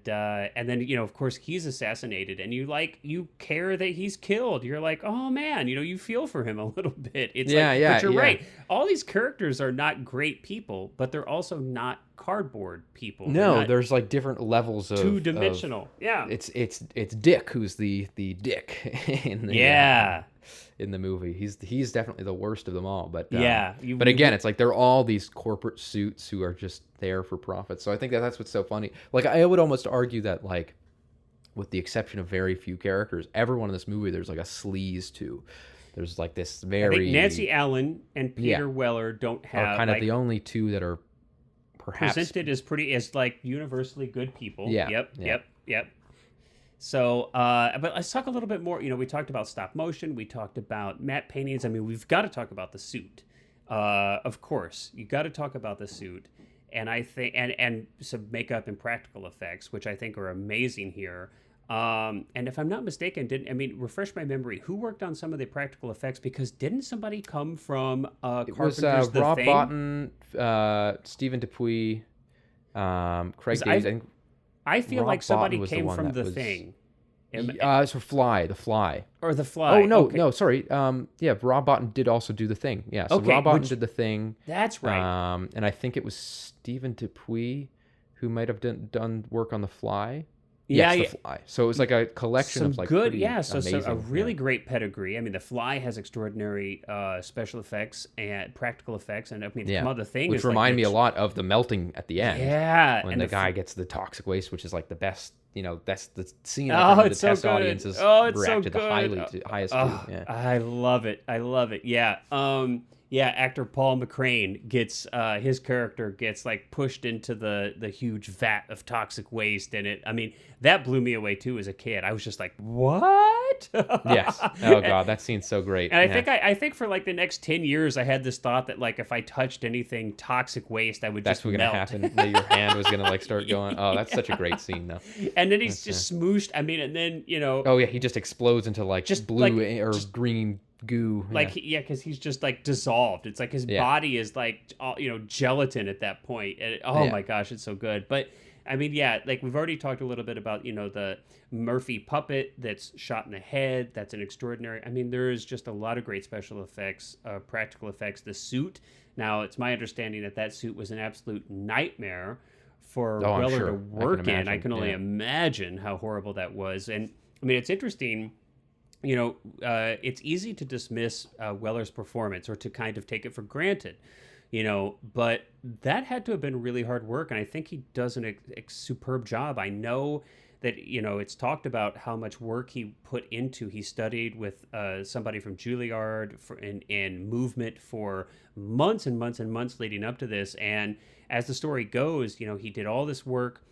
then, of course, he's assassinated, and you care that he's killed. You're like, oh man, you feel for him a little bit. It's but you're right. All these characters are not great people, but they're also not cardboard people. No, there's like different levels of two-dimensional. It's Dick who's the dick in the in the movie. He's definitely the worst of them all. But but again, it's like they're all these corporate suits who are just there for profit. So I think that's what's so funny. Like I would almost argue that like, with the exception of very few characters, everyone in this movie there's like a sleaze to. There's like this very... I think Nancy Allen and Peter Weller don't have... are kind of the only two that are perhaps... presented as like universally good people. Yep. So, but let's talk a little bit more. We talked about stop motion. We talked about matte paintings. I mean, we've got to talk about the suit. Of course, you got to talk about the suit. And I think, and some makeup and practical effects, which I think are amazing here. And if I'm not mistaken, refresh my memory, who worked on some of the practical effects? Because didn't somebody come from Carpenter's The Thing? It was Rob Bottin, Stephen Dupuis, Craig Davies. I feel Rob like somebody Bottin came from The Thing. So the Fly. Or The Fly. Oh no, Okay. no, sorry. Yeah, Rob Bottin did also do The Thing. Yeah, so Okay, Rob Bottin did The Thing. That's right. And I think it was Stephen Dupuis who might have done work on The Fly. Yeah, Yes, The yeah. Fly. So it was like a collection Some of like good, pretty yeah. So a amazing. really great pedigree. I mean, The Fly has extraordinary special effects and practical effects, and I mean, come Yeah, on, The Thing which is like remind me a lot of the melting at the end. yeah, When and the guy gets the toxic waste, which is like the best, that's the scene I oh, think it's the so test good. audiences Oh, it's so reacted the good. highest Oh, to. Yeah. I love it. I love it. Yeah. Yeah, actor Paul McCrane gets his character gets like pushed into the huge vat of toxic waste, and I mean, that blew me away too as a kid. I was just like, what? Yes. Oh god, that scene's so great. And Yeah. I think for like the next 10 years, I had this thought that like if I touched anything toxic waste, I would That's just what's gonna melt. happen. That your hand was gonna like start going. Oh, that's such a great scene though. And then he's just smooshed. I mean, and then Oh yeah, he just explodes into like Just, blue like, or green goo. like because he's just like dissolved. It's like his body is like all, gelatin at that point. And oh my gosh, it's so good. But I mean, yeah, like we've already talked a little bit about the Murphy puppet that's shot in the head. That's an extraordinary. I mean, there is just a lot of great special effects, practical effects. The suit. Now, it's my understanding that suit was an absolute nightmare for Weller to work in. I can only imagine how horrible that was. And I mean, it's interesting. It's easy to dismiss Weller's performance or to kind of take it for granted, but that had to have been really hard work. And I think he does a superb job. I know that, it's talked about how much work he put into, he studied with somebody from Juilliard in movement for months and months and months leading up to this. And as the story goes, he did all this work,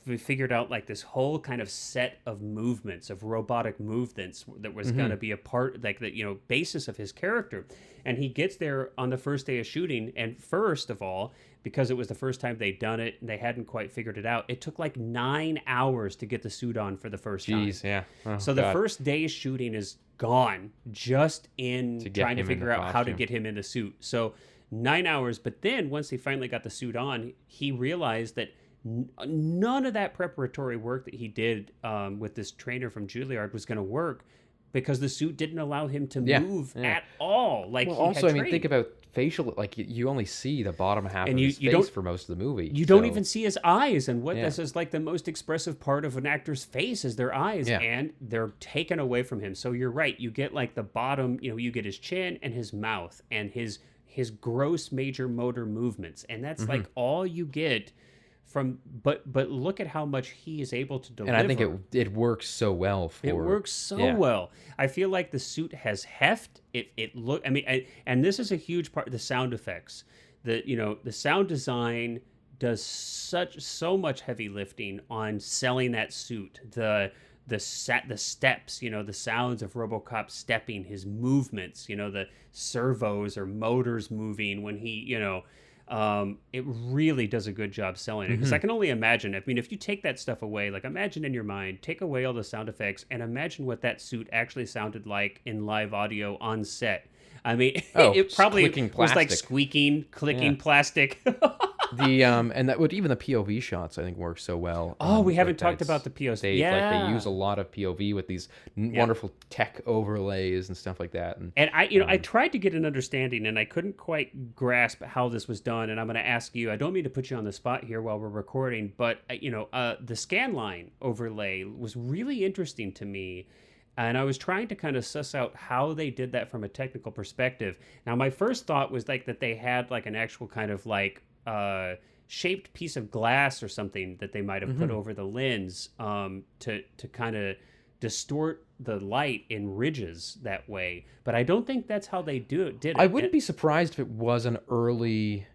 we figured out like this whole kind of set of movements, of robotic movements that was going to be a part, like the basis of his character. And he gets there on the first day of shooting, and first of all, because it was the first time they'd done it and they hadn't quite figured it out, it took like 9 hours to get the suit on for the first time. Jeez, yeah. Oh, so the first day's shooting is gone just in trying to figure out how to get him in the suit. So 9 hours, but then once he finally got the suit on, he realized that none of that preparatory work that he did with this trainer from Juilliard was going to work because the suit didn't allow him to move at all. Like, well, also, I mean, think about facial. Like, you only see the bottom half of his face for most of the movie. You don't even see his eyes, and what this is like the most expressive part of an actor's face is their eyes, and they're taken away from him. So you're right. You get like the bottom. You get his chin and his mouth and his gross major motor movements, and that's like all you get. But look at how much he is able to deliver. And I think it works so well it works so well. I feel like the suit has heft. I mean, and this is a huge part. The sound effects, the sound design does so much heavy lifting on selling that suit. The steps, the sounds of Robocop stepping, his movements, the servos or motors moving when he, it really does a good job selling it, because I can only imagine. I mean, if you take that stuff away, like imagine in your mind, take away all the sound effects and imagine what that suit actually sounded like in live audio on set. I mean, it probably was like squeaking, clicking plastic. And that would even the POV shots I think work so well. Oh, we haven't talked about the POV. They use a lot of POV with these wonderful tech overlays and stuff like that. And I tried to get an understanding and I couldn't quite grasp how this was done. And I'm going to ask you. I don't mean to put you on the spot here while we're recording, but the scanline overlay was really interesting to me. And I was trying to kind of suss out how they did that from a technical perspective. Now, my first thought was like that they had like an actual kind of like shaped piece of glass or something that they might have put over the lens to kind of distort the light in ridges that way. But I don't think that's how they did it. I wouldn't be surprised if it was an early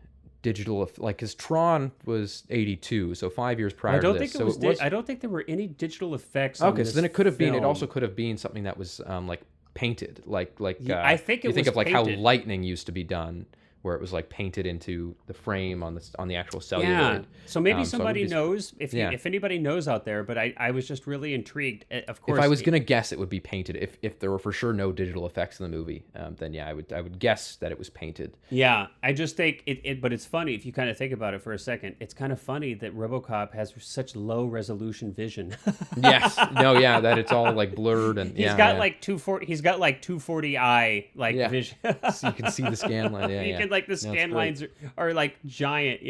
digital, like, because Tron was 82, so 5 years prior to this. I don't think there were any digital effects. Okay, so then it could have been. It also could have been something that was like painted, like I think you think of like painted. how lightning used to be done, where it was like painted into the frame on the actual Yeah. celluloid. So maybe So I somebody wouldn't be knows yeah. if anybody knows out there, but I was just really intrigued. Of If I course, was gonna guess, it would be painted. If there were for sure no digital effects in the movie, then yeah, I would guess that it was painted. yeah, I just think but it's funny if you kind of think about it for a second. It's kind of funny that RoboCop has such low resolution vision. Yes, no, yeah, that it's all like blurred and He's got like 240. He's got like 240i like yeah. vision. So you can see the scan line. Yeah, You yeah. can like the No, scan lines are like giant,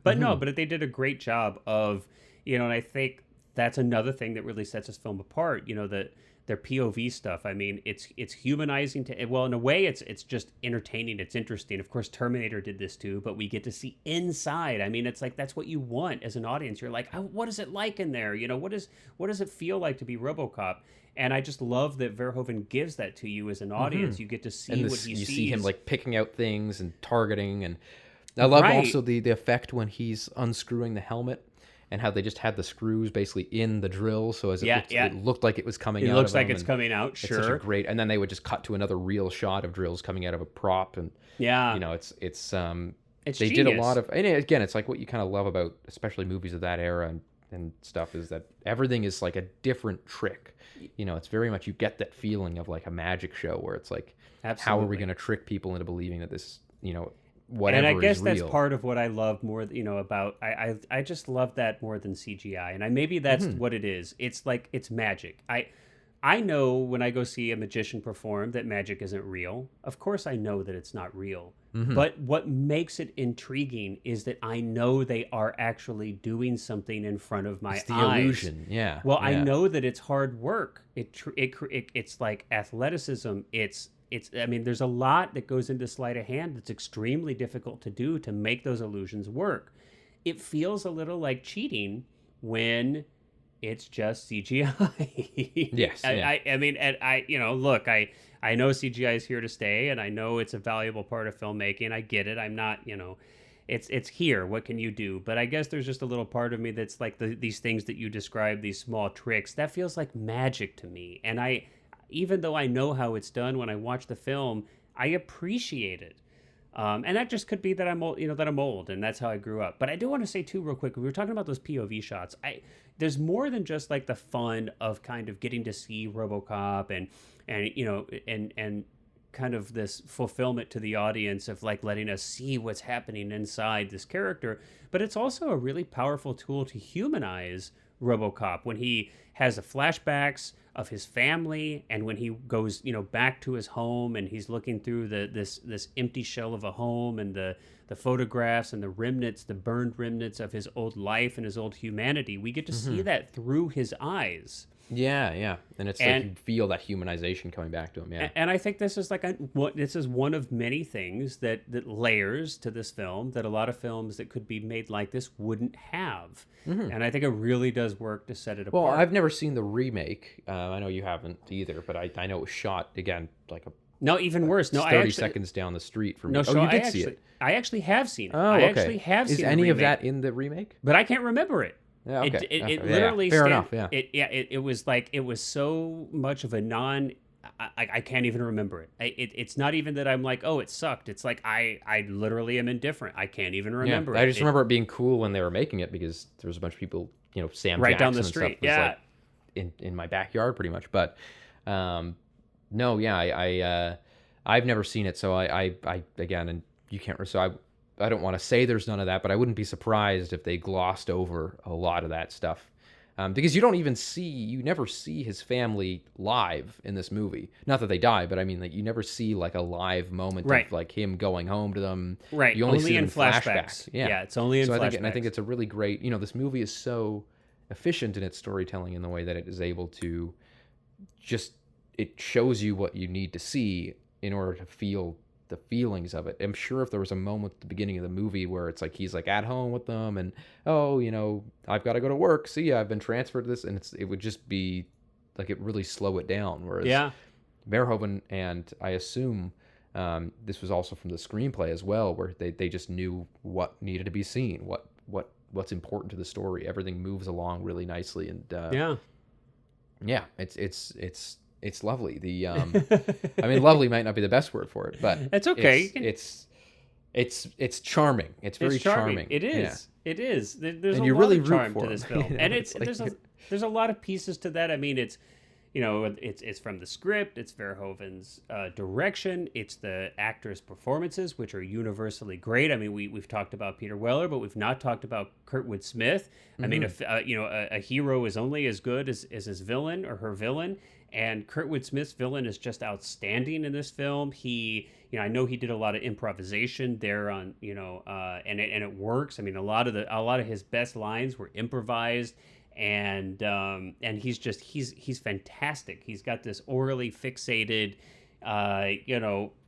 But no, but they did a great job of, and I think that's another thing that really sets this film apart. That their POV stuff. I mean, it's humanizing well, in a way, it's just entertaining. It's interesting. Of course, Terminator did this too, but we get to see inside. I mean, it's like that's what you want as an audience. You're like, oh, what is it like in there? What does it feel like to be RoboCop? And I just love that Verhoeven gives that to you as an audience. You get to see what he sees. You see him like picking out things and targeting, and I love also the effect when he's unscrewing the helmet and how they just had the screws basically in the drill, so as it looked like it was coming out. It looks like it's coming out. Sure, it's such a great. And then they would just cut to another real shot of drills coming out of a prop, and it's they genius. did a lot of. And again, it's like what you kind of love about especially movies of that era and stuff is that everything is like a different trick. It's very much you get that feeling of like a magic show where it's like, how are we going to trick people into believing that this, whatever and I guess is that's real. part of what I love more, about I just love that more than CGI, and maybe that's what it is. It's like it's magic. I know when I go see a magician perform that magic isn't real. Of course, I know that it's not real. But what makes it intriguing is that I know they are actually doing something in front of my eyes. It's the illusion, yeah. Well, yeah. I know that it's hard work. It's like athleticism. I mean, there's a lot that goes into sleight of hand that's extremely difficult to do to make those illusions work. It feels a little like cheating when it's just CGI. Yes. I mean, and look, I know CGI is here to stay, and I know it's a valuable part of filmmaking. I get it. I'm not, it's here. What can you do? But I guess there's just a little part of me that's like these things that you describe, these small tricks, that feels like magic to me. And even though I know how it's done when I watch the film, I appreciate it. And that just could be that I'm old, and that's how I grew up. But I do want to say too, real quick, we were talking about those POV shots. There's more than just like the fun of kind of getting to see RoboCop and kind of this fulfillment to the audience of like letting us see what's happening inside this character. But it's also a really powerful tool to humanize RoboCop when he has the flashbacks of his family, and when he goes back to his home and he's looking through this empty shell of a home and the photographs and the burned remnants of his old life and his old humanity. We get to see that through his eyes. Yeah, and it's like you feel that humanization coming back to him. Yeah, and I think this is this is one of many things that layers to this film that a lot of films that could be made like this wouldn't have. And I think it really does work to set it apart. Well, I've never seen the remake. I know you haven't either, but I know it was shot again like even worse. No, 30 seconds down the street from me. No, you did see it. I actually have seen it. Oh, I okay. actually have seen Is the any remake, of that in the remake? but I can't remember it. Yeah, okay. It literally fair enough. Yeah. It was like it was so much of a I can't even remember it. It's not even that I'm like, oh, it sucked. It's like I literally am indifferent. I can't even remember it. I just remember it being cool when they were making it because there was a bunch of people, Sam right Jackson down the street. and stuff was like in my backyard pretty much. But no, yeah, I've never seen it, so I again, and you can't. So I don't want to say there's none of that, but I wouldn't be surprised if they glossed over a lot of that stuff. Because you never see his family live in this movie. Not that they die, but I mean, like, you never see like a live moment of like him going home to them. Right. You only see in in flashbacks. Yeah, it's only in flashbacks. I think it's a really great, this movie is so efficient in its storytelling in the way that it is able to it shows you what you need to see in order to feel the feelings of it. I'm sure if there was a moment at the beginning of the movie where it's like he's like at home with them and I've got to go to work, see ya, I've been transferred to this, and it would just be like it really slow it down. Whereas Verhoeven, and I assume this was also from the screenplay as well, where they just knew what needed to be seen, what's important to the story. Everything moves along really nicely, and it's lovely. I mean, lovely might not be the best word for it, but it's okay. it's charming. It's very charming. It is. Yeah. It is. There's And a you lot really of root charm for to him. this film, You know, and it's like there's a lot of pieces to that. I mean, it's it's from the script, it's Verhoeven's direction, it's the actors' performances, which are universally great. I mean, we've talked about Peter Weller, but we've not talked about Kurtwood Smith. I mean, a hero is only as good as his villain or her villain, and Kurtwood Smith's villain is just outstanding in this film. He, I know he did a lot of improvisation there on, and it works. I mean, a lot of his best lines were improvised. And he's fantastic. He's got this orally fixated,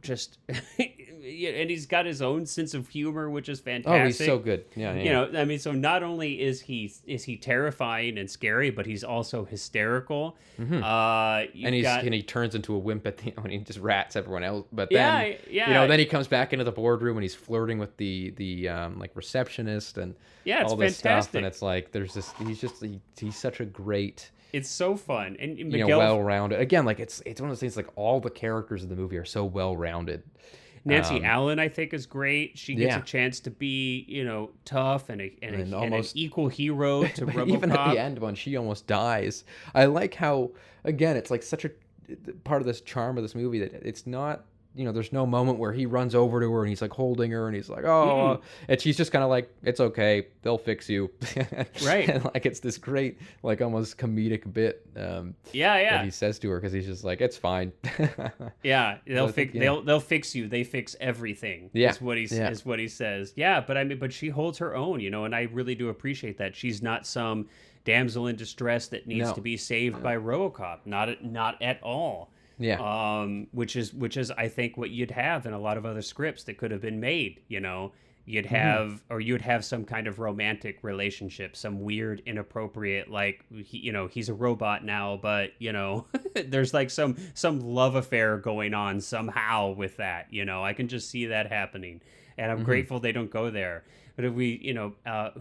just and he's got his own sense of humor, which is fantastic. Oh, he's so good. Yeah. I mean, so not only is he terrifying and scary, but he's also hysterical. Mm-hmm. And he turns into a wimp at the end when he just rats everyone else. But then, then he comes back into the boardroom and he's flirting with the like receptionist and it's all this fantastic. stuff. And it's like he's such a great. It's so fun, and Miguel, well-rounded. Again, like it's one of those things. Like all the characters of the movie are so well-rounded. Nancy Allen, I think, is great. She gets a chance to be, tough and an equal hero to Robocop. Even at the end when she almost dies, I like how, again, it's like such a part of this charm of this movie that it's not, there's no moment where he runs over to her and he's like holding her and he's like, oh, and she's just kind of like, it's okay, they'll fix you. Right. And like it's this great, like almost comedic bit that he says to her because he's just like, it's fine. They'll fix you. They fix everything. Yeah. Is what he says. Yeah, but she holds her own, and I really do appreciate that. She's not some damsel in distress that needs to be saved by Robocop. Not at all. Yeah. Which is I think what you'd have in a lot of other scripts that could have been made, you'd have you'd have some kind of romantic relationship, some weird inappropriate, like he's a robot now, but there's like some love affair going on somehow with that. I can just see that happening, and I'm grateful they don't go there. But if we,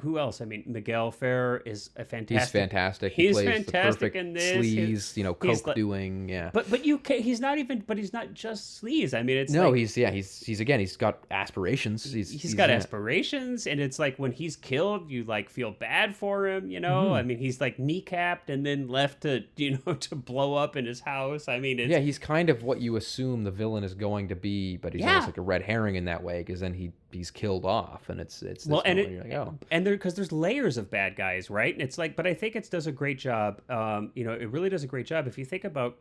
who else? I mean, Miguel Ferrer is a fantastic. He's fantastic. He's plays fantastic the in this. Sleaze, coke doing, yeah. But you can, he's not just sleaze. I mean, it's he's got aspirations. He's got aspirations, and it's like when he's killed, you like feel bad for him. I mean, he's like kneecapped and then left to to blow up in his house. I mean, he's kind of what you assume the villain is going to be, but he's almost like a red herring in that way because then he's killed off, and it's and because there's layers of bad guys, right? And it's like, but I think it does a great job. It really does a great job. If you think about,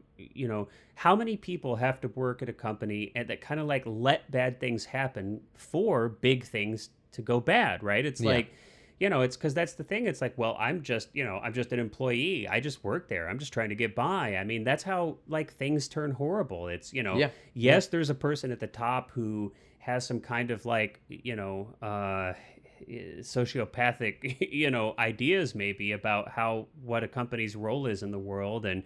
how many people have to work at a company and that kind of like let bad things happen for big things to go bad, right? It's like, it's because that's the thing. It's like, well, I'm just an employee. I just work there. I'm just trying to get by. I mean, that's how like things turn horrible. It's, yes, there's a person at the top who has some kind of like, sociopathic, ideas maybe about what a company's role is in the world, and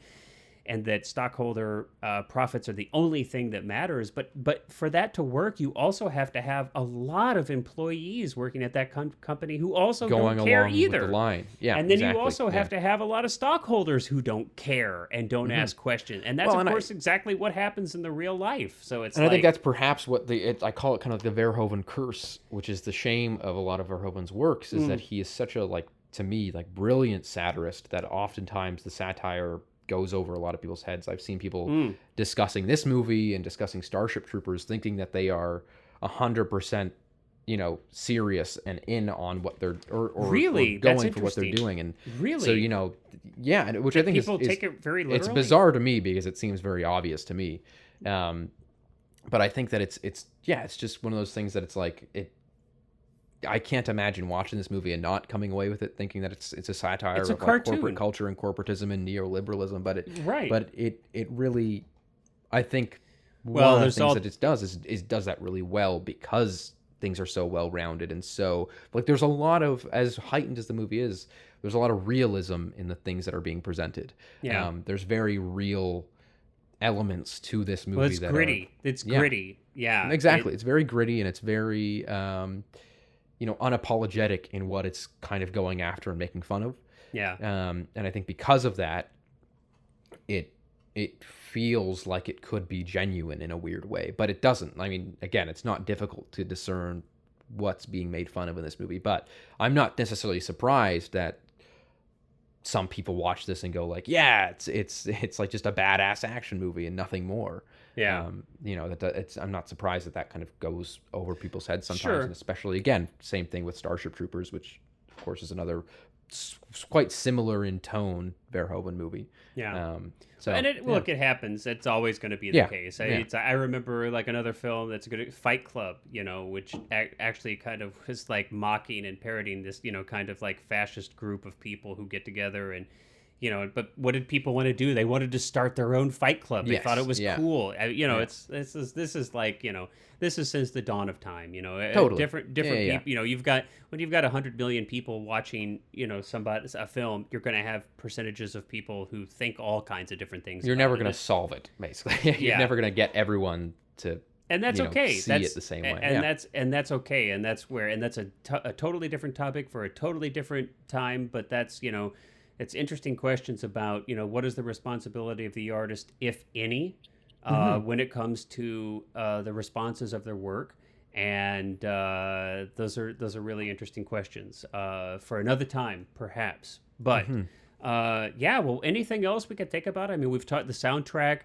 that stockholder profits are the only thing that matters. But for that to work, you also have to have a lot of employees working at that company who also don't care either. With the line. Yeah, and then you also have to have a lot of stockholders who don't care and don't ask questions. And that's, of course, exactly what happens in the real life. So it's I think that's perhaps what I call it kind of the Verhoeven curse, which is the shame of a lot of Verhoeven's works, is that he is such a, to me, brilliant satirist that oftentimes the satire goes over a lot of people's heads. I've seen people discussing this movie and discussing Starship Troopers thinking that they are 100%, serious and in on what they're or really going for what they're doing. And really, so which I think people take it very literally. It's bizarre to me because it seems very obvious to me. But I think that it's just one of those things that it's like I can't imagine watching this movie and not coming away with it thinking that it's a satire of corporate culture and corporatism and neoliberalism, but it really, I think one of the things that it does is does that really well because things are so well rounded, and so there's a lot of, as heightened as the movie is, there's a lot of realism in the things that are being presented. There's very real elements to this movie. Well, it's gritty. It's gritty. Yeah, exactly. It's very gritty, and it's very unapologetic in what it's kind of going after and making fun of. Yeah. And I think because of that, it feels like it could be genuine in a weird way, but it doesn't. I mean, again, it's not difficult to discern what's being made fun of in this movie, but I'm not necessarily surprised that some people watch this and go like, yeah, it's like just a badass action movie and nothing more. Yeah. I'm not surprised that kind of goes over people's heads sometimes. Sure. And especially, again, same thing with Starship Troopers, which of course is another quite similar in tone Verhoeven movie. Yeah. So Look, it happens. It's always going to be the case. I remember like another film that's good, Fight Club, which actually kind of was like mocking and parodying this, kind of like fascist group of people who get together and, but what did people want to do? They wanted to start their own fight club. They thought it was cool. This is like, this is since the dawn of time, Totally. different people, when you've got 100 million people watching, a film, you're going to have percentages of people who think all kinds of different things. You're never going to solve it, basically. You're never going to get everyone to, and that's okay. See it the same way. That's okay. And that's a totally different topic for a totally different time. But that's, it's interesting questions about, what is the responsibility of the artist, if any, when it comes to the responses of their work. And those are really interesting questions for another time, perhaps. But well, anything else we could think about? I mean, we've talked the soundtrack.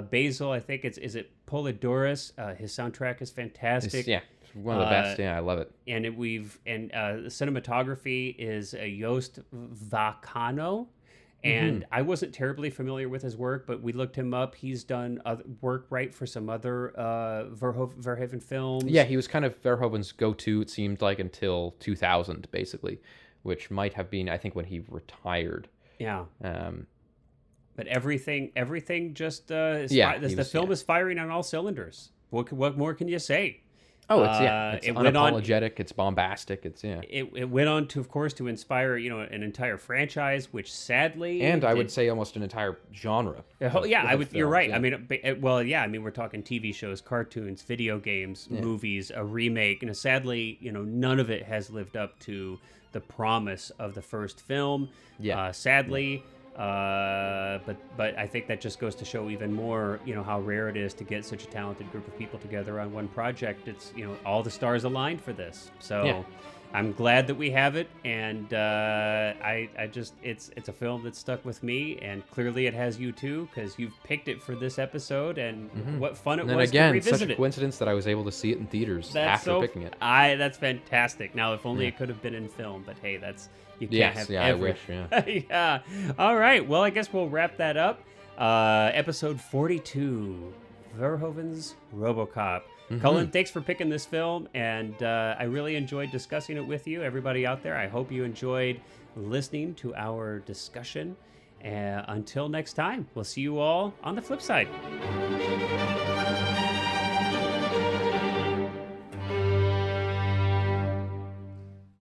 Basil, I think is it Polidorus? His soundtrack is fantastic. One of the best. Yeah, I love it. And the cinematography is Joost Vacano. And I wasn't terribly familiar with his work, but we looked him up. He's done work for some other Verhoeven films. Yeah, he was kind of Verhoeven's go-to, it seemed like, until 2000, basically, which might have been, I think, when he retired. Yeah. But everything just the film is firing on all cylinders. What more can you say? Oh, it's unapologetic, it's bombastic, It went on to, of course, to inspire, an entire franchise, which sadly, and I would say almost an entire genre. You're right. Yeah. I mean, we're talking TV shows, cartoons, video games, movies, a remake, and sadly, none of it has lived up to the promise of the first film. Sadly. But I think that just goes to show even more, how rare it is to get such a talented group of people together on one project. It's, all the stars aligned for this. So I'm glad that we have it. And it's a film that stuck with me. And clearly it has you too, because you've picked it for this episode. And what fun it was to revisit it. Such a coincidence that I was able to see it in theaters picking it. That's fantastic. Now, if only it could have been in film. But hey, you can't have I wish, yeah. All right. Well, I guess we'll wrap that up. Episode 42, Verhoeven's Robocop. Cullen, thanks for picking this film, and I really enjoyed discussing it with you. Everybody out there, I hope you enjoyed listening to our discussion. Until next time, we'll see you all on the flip side.